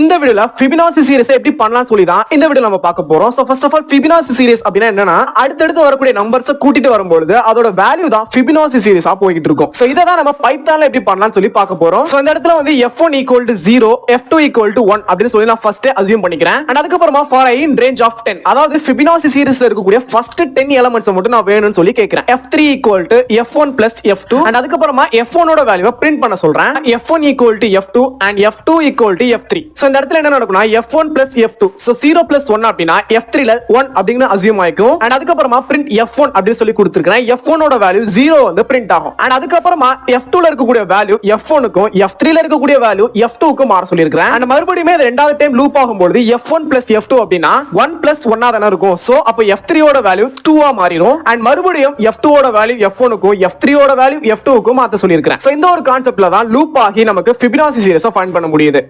இந்த வீடியோல Fibonacci series எப்படி பண்ணலாம்னு சொல்லி தான் இந்த வீடியோல நம்ம பார்க்க போறோம். So first of all Fibonacci series அப்படினா என்னன்னா அடுத்தடுத்து வரக்கூடிய நம்பர்ஸ் கூட்டிட்டு வரும்போது அதோட வேல்யூ தான் ஃபிபனாசி சீரிஸா போயிட்டு இருக்கும். சோ இத தான் நம்ம பைத்தான்ல எப்படி பண்ணலாம்னு சொல்லி பார்க்க போறோம். சோ இந்த இடத்துல வந்து f1 0 f2 1 அப்படினு சொல்லி நான் ஃபர்ஸ்ட் அஸ்யூம் பண்ணிக்கிறேன். and அதுக்கு அப்புறமா for i in range of 10 அதாவது ஃபிபனாசி சீரிஸ்ல இருக்கக்கூடிய ஃபர்ஸ்ட் 10 எலிமெண்ட்ஸ் மட்டும் நான் வேணும்னு சொல்லி கேக்குறேன். f3 f1 f2 and அதுக்கு அப்புறமா f1 ஓட வேல்யூவை பிரிண்ட் பண்ண சொல்றேன். f1 f2 and f2 f3. So இந்த இடத்துல என்ன நடக்கும்னா f1 f2 சோ 0 1 அப்படினா f3 ல 1 அப்படிங்கற அஸ்யூம் ஆயிக்கும். and அதுக்கு அப்புறமா print f1 அப்படி சொல்லி கொடுத்திருக்கேன். f1 ஓட வேல்யூ 0 வந்து பிரிண்ட் ஆகும். and அதுக்கு அப்புறமா f2 ல இருக்கக்கூடிய வேல்யூ f1 க்கும் f3 ல இருக்கக்கூடிய வேல்யூ f2 க்கும் மாற சொல்லிருக்கேன். and மறுபடியும் இது இரண்டாவது டைம் லூப் ஆகும்போது f1 f2 அப்படினா 1 1 ஆ தான இருக்கும். சோ அப்ப f3 ஓட வேல்யூ 2 ஆ மாறிடும். and மறுபடியும் f2 ஓட வேல்யூ f1 க்கும் f3 ஓட வேல்யூ f2 க்கும் மாத்த சொல்லிருக்கேன். சோ இந்த ஒரு கான்செப்ட்ல தான் லூப் ஆகி நமக்கு ஃபிபனாசி சீரிஸை ஃபைண்ட் பண்ண முடியுது.